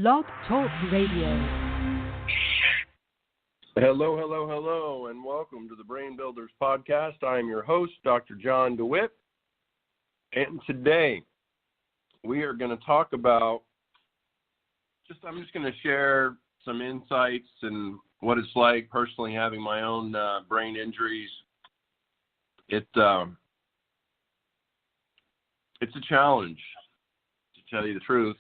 Blog Talk Radio. Hello, hello, hello, and welcome to the BrainBuilders podcast. I am your host, Dr. John DeWitt, and today we are going to talk about I'm just going to share some insights and what it's like personally having my own brain injuries. It's a challenge, to tell you the truth.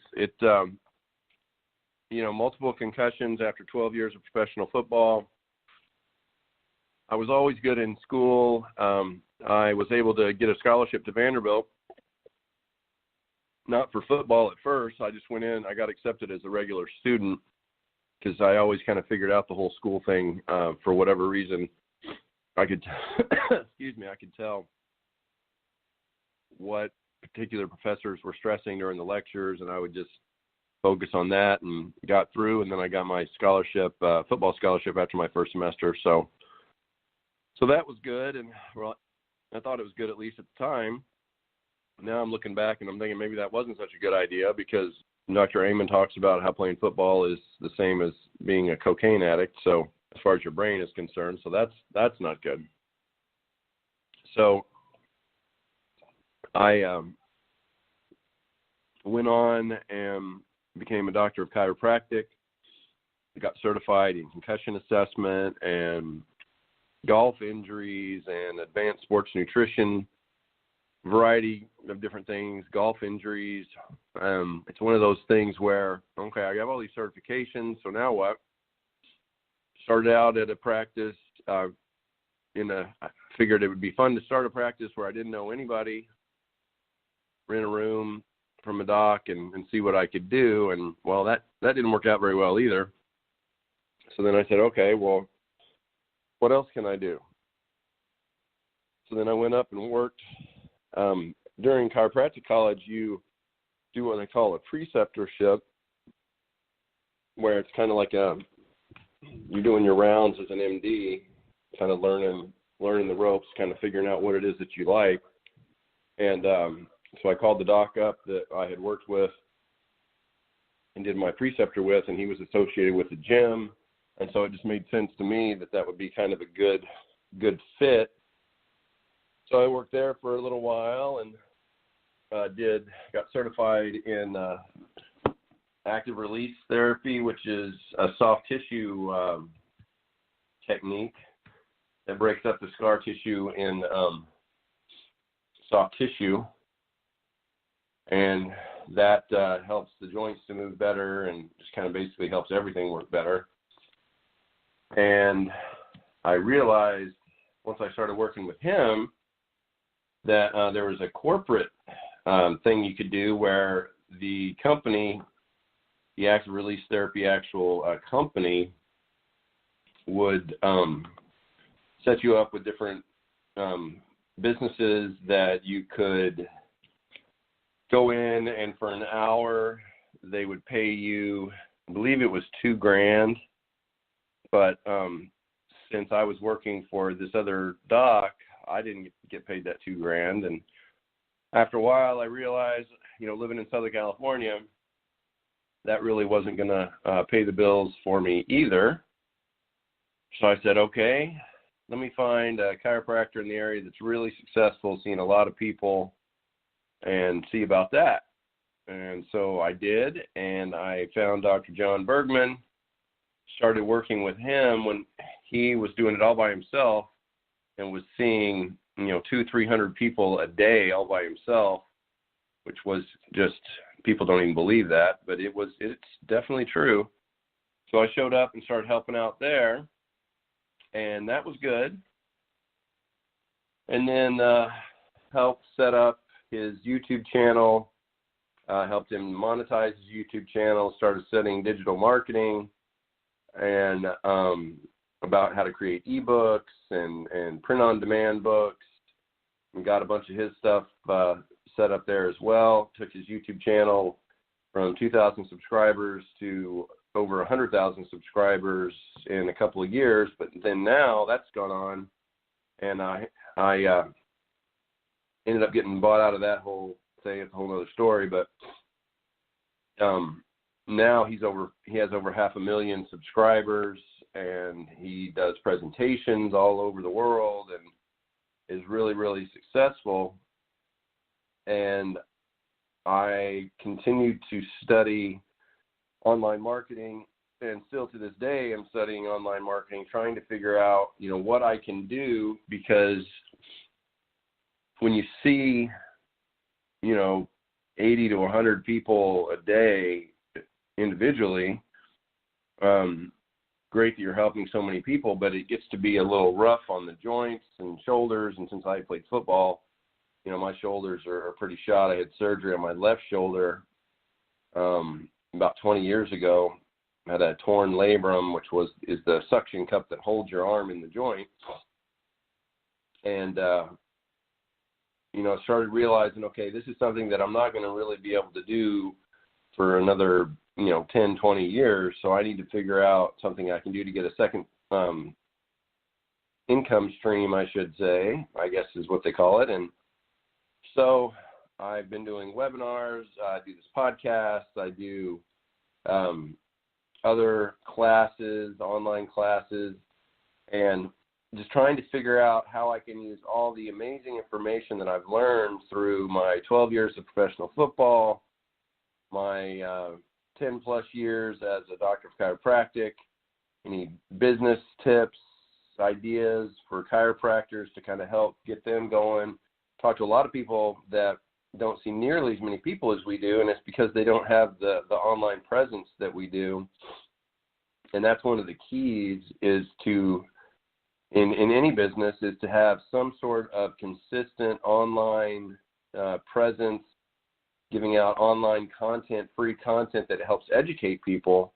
Multiple concussions after 12 years of professional football. I was always good in school. I was able to get a scholarship to Vanderbilt, not for football at first. I just went in. I got accepted as a regular student because I always kind of figured out the whole school thing for whatever reason. I could, I could tell what particular professors were stressing during the lectures, and I would just focus on that and got through. And then I got my scholarship, football scholarship, after my first semester. So that was good, and well, I thought it was good at least at the time. Now I'm looking back and I'm thinking maybe that wasn't such a good idea, because Dr. Amen talks about how playing football is the same as being a cocaine addict. So as far as your brain is concerned, so that's not good. So I went on and became a doctor of chiropractic, got certified in concussion assessment and golf injuries and advanced sports nutrition, variety of different things, golf injuries. It's one of those things where, okay, I have all these certifications, so now what? Started out at a practice, I figured it would be fun to start a practice where I didn't know anybody, rent a room from a doc and see what I could do. And, well, that didn't work out very well either. So then I said, okay, well, what else can I do? So then I went up and worked. During chiropractic college, you do what they call a preceptorship, where it's kind of like you're doing your rounds as an MD, kind of learning the ropes, kind of figuring out what it is that you like. And so I called the doc up that I had worked with and did my preceptor with, and he was associated with the gym. And so it just made sense to me that would be kind of a good fit. So I worked there for a little while and got certified in active release therapy, which is a soft tissue technique that breaks up the scar tissue in soft tissue. And that helps the joints to move better and just kind of basically helps everything work better. And I realized once I started working with him that there was a corporate thing you could do where the company, the active release therapy actual company, would set you up with different businesses that you could go in, and for an hour they would pay you, I believe it was $2,000. But since I was working for this other doc, I didn't get paid that $2,000. And after a while, I realized, living in Southern California, that really wasn't going to pay the bills for me either. So I said, okay, let me find a chiropractor in the area that's really successful, seeing a lot of people, and see about that. And so I did, and I found Dr. John Bergman, started working with him when he was doing it all by himself and was seeing, 200-300 people a day all by himself, which was just, people don't even believe that, but it's definitely true. So I showed up and started helping out there, and that was good. And then helped set up his YouTube channel, helped him monetize his YouTube channel, started studying digital marketing and about how to create ebooks and print-on-demand books, and got a bunch of his stuff set up there as well. Took his YouTube channel from 2,000 subscribers to over 100,000 subscribers in a couple of years, but then now that's gone on, and I ended up getting bought out of that whole thing. It's a whole other story, but now he has over 500,000 subscribers, and he does presentations all over the world and is really, really successful. And I continued to study online marketing, and still to this day I'm studying online marketing, trying to figure out, what I can do, because when you see, 80 to 100 people a day individually, great that you're helping so many people, but it gets to be a little rough on the joints and shoulders. And since I played football, my shoulders are pretty shot. I had surgery on my left shoulder about 20 years ago. I had a torn labrum, which is the suction cup that holds your arm in the joint. And I started realizing, okay, this is something that I'm not going to really be able to do for another 10, 20 years. So I need to figure out something I can do to get a second income stream, I should say, I guess is what they call it. And so I've been doing webinars. I do this podcast. I do other classes, online classes, and just trying to figure out how I can use all the amazing information that I've learned through my 12 years of professional football, my 10 plus years as a doctor of chiropractic, any business tips, ideas for chiropractors to kind of help get them going. Talk to a lot of people that don't see nearly as many people as we do, and it's because they don't have the online presence that we do. And that's one of the keys is to, in any business, is to have some sort of consistent online presence, giving out online content, free content that helps educate people.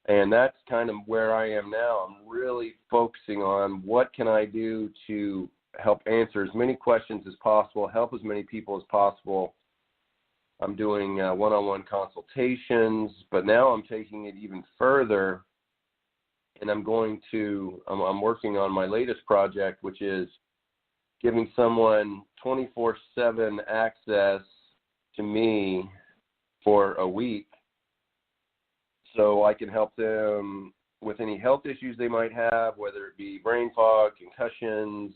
And that's kind of where I am now. I'm really focusing on what can I do to help answer as many questions as possible, help as many people as possible. I'm doing one-on-one consultations, but now I'm taking it even further, and I'm working on my latest project, which is giving someone 24/7 access to me for a week so I can help them with any health issues they might have, whether it be brain fog, concussions,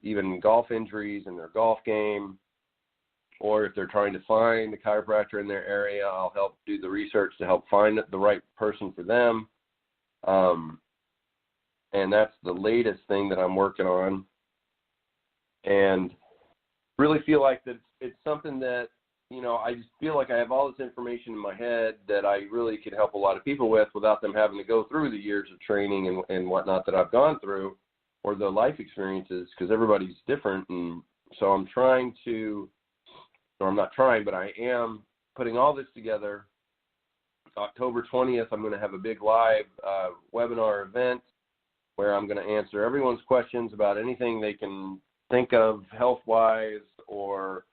even golf injuries in their golf game, or if they're trying to find a chiropractor in their area, I'll help do the research to help find the right person for them. And that's the latest thing that I'm working on. And really feel like that it's something that, I just feel like I have all this information in my head that I really could help a lot of people with without them having to go through the years of training and whatnot that I've gone through, or the life experiences, because everybody's different. And so I'm I am putting all this together. October 20th, I'm going to have a big live webinar event where I'm going to answer everyone's questions about anything they can think of health-wise, or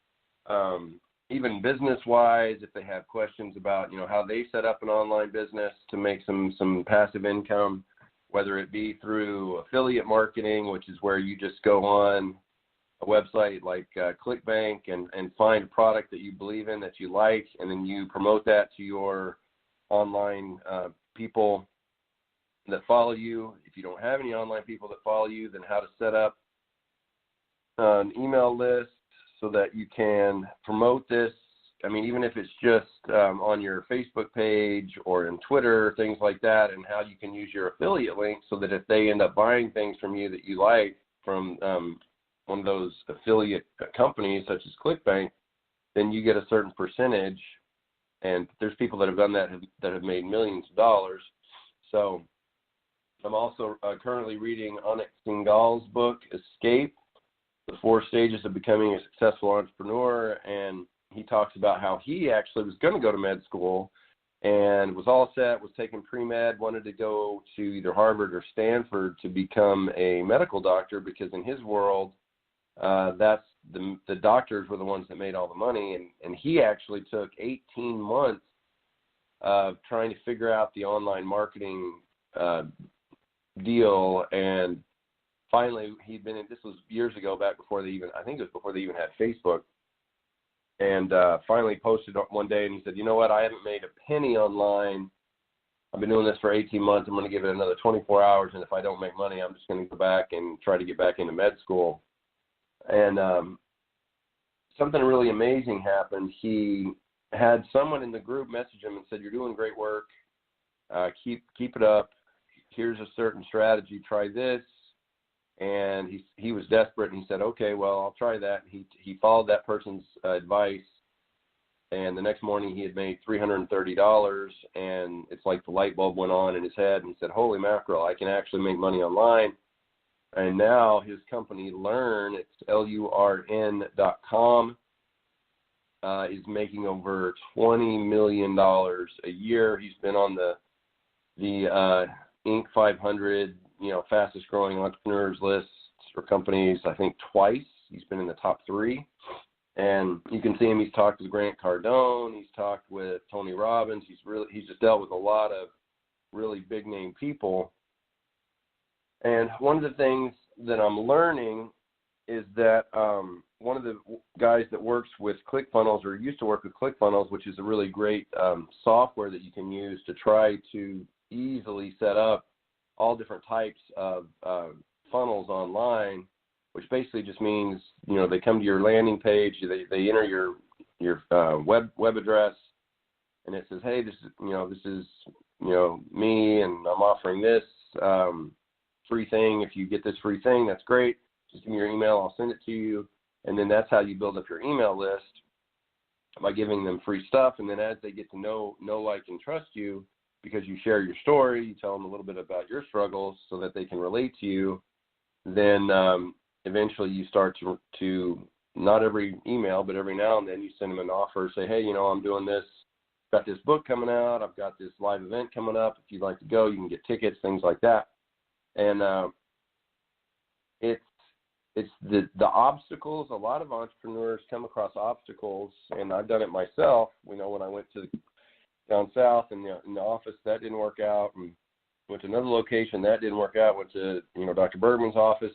even business-wise, if they have questions about, how they set up an online business to make some passive income, whether it be through affiliate marketing, which is where you just go on a website like ClickBank and find a product that you believe in, that you like, and then you promote that to your online people that follow you. If you don't have any online people that follow you, then how to set up an email list so that you can promote this. I mean, even if it's just on your Facebook page or in Twitter, things like that, and how you can use your affiliate link so that if they end up buying things from you that you like from one of those affiliate companies such as ClickBank, then you get a certain percentage. And there's people that have done that have made millions of dollars. So I'm also currently reading Anik Singh's book, Escape, The 4 Stages of Becoming a Successful Entrepreneur. And he talks about how he actually was going to go to med school and was all set, was taking pre-med, wanted to go to either Harvard or Stanford to become a medical doctor, because in his world, that's the doctors were the ones that made all the money. And he actually took 18 months of trying to figure out the online marketing deal. And finally, this was years ago, back before they even had Facebook. and finally posted one day, and he said, you know what, I haven't made a penny online. I've been doing this for 18 months. I'm going to give it another 24 hours, and if I don't make money, I'm just going to go back and try to get back into med school. And something really amazing happened. He had someone in the group message him and said, you're doing great work. Keep it up. Here's a certain strategy. Try this. And he was desperate, and he said, okay, well, I'll try that. He followed that person's advice, and the next morning he had made $330, and it's like the light bulb went on in his head, and he said, holy mackerel, I can actually make money online. And now his company, Learn, it's LURN.com, is making over $20 million a year. He's been on the Inc. 500, fastest growing entrepreneurs lists for companies, I think twice. He's been in the top 3. And you can see him. He's talked with Grant Cardone. He's talked with Tony Robbins. He's just dealt with a lot of really big name people. And one of the things that I'm learning is that one of the guys that works with ClickFunnels, or used to work with ClickFunnels, which is a really great software that you can use to try to easily set up all different types of funnels online, which basically just means, they come to your landing page, they enter your web address, and it says, hey, this is me, and I'm offering this free thing. If you get this free thing, that's great. Just give me your email, I'll send it to you. And then that's how you build up your email list, by giving them free stuff. And then as they get to know, like, and trust you, because you share your story, you tell them a little bit about your struggles so that they can relate to you, then eventually you start to not every email, but every now and then you send them an offer, say, hey, I'm doing this, got this book coming out, I've got this live event coming up. If you'd like to go, you can get tickets, things like that. And it's the obstacles. A lot of entrepreneurs come across obstacles, and I've done it myself. When I went to down south in the office, that didn't work out, and went to another location, that didn't work out. Went to Dr. Bergman's office,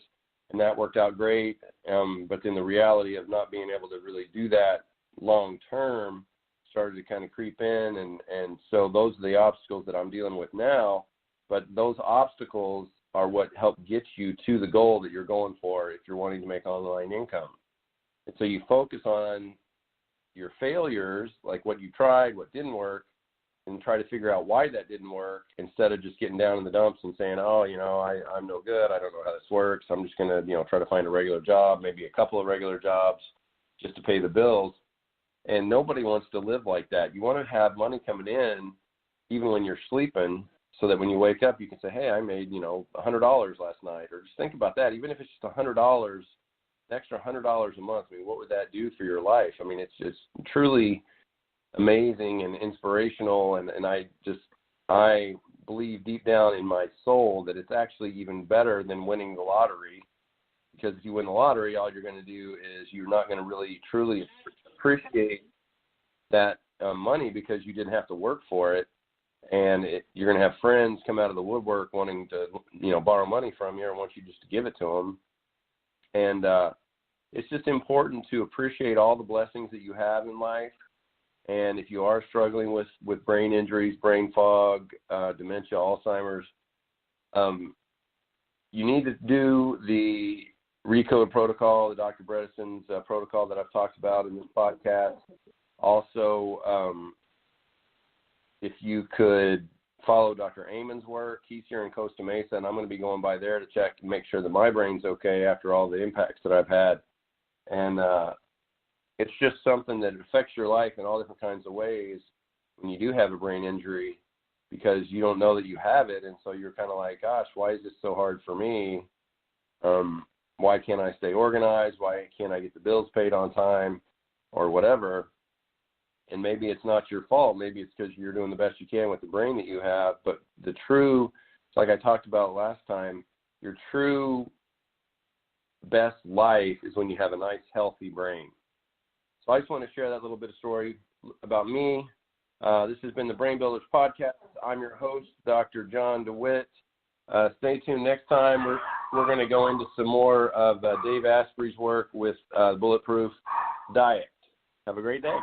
and that worked out great. But then the reality of not being able to really do that long term started to kind of creep in, and so those are the obstacles that I'm dealing with now. But those obstacles are what help get you to the goal that you're going for if you're wanting to make online income. And so you focus on your failures, like what you tried, what didn't work, and try to figure out why that didn't work, instead of just getting down in the dumps and saying, I'm no good, I don't know how this works, I'm just going to, try to find a regular job, maybe a couple of regular jobs just to pay the bills. And nobody wants to live like that. You want to have money coming in even when you're sleeping, so that when you wake up, you can say, hey, I made, $100 last night. Or just think about that. Even if it's just $100, an extra $100 a month, what would that do for your life? It's just truly amazing and inspirational. And I believe deep down in my soul that it's actually even better than winning the lottery. Because if you win the lottery, all you're going to do is you're not going to really truly appreciate that money, because you didn't have to work for it. And you're going to have friends come out of the woodwork wanting to, borrow money from you, or want you just to give it to them. And it's just important to appreciate all the blessings that you have in life. And if you are struggling with brain injuries, brain fog, dementia, Alzheimer's, you need to do the RECODE protocol, the Dr. Bredesen's protocol that I've talked about in this podcast. Also, if you could follow Dr. Amon's work, he's here in Costa Mesa, and I'm going to be going by there to check and make sure that my brain's okay after all the impacts that I've had. And it's just something that affects your life in all different kinds of ways when you do have a brain injury, because you don't know that you have it, and so you're kind of like, gosh, why is this so hard for me? Why can't I stay organized? Why can't I get the bills paid on time, or whatever? And maybe it's not your fault. Maybe it's because you're doing the best you can with the brain that you have. But like I talked about last time, your true best life is when you have a nice, healthy brain. So I just want to share that little bit of story about me. This has been the BrainBuilders podcast. I'm your host, Dr. John DeWitt. Stay tuned next time. We're going to go into some more of Dave Asprey's work with Bulletproof Diet. Have a great day.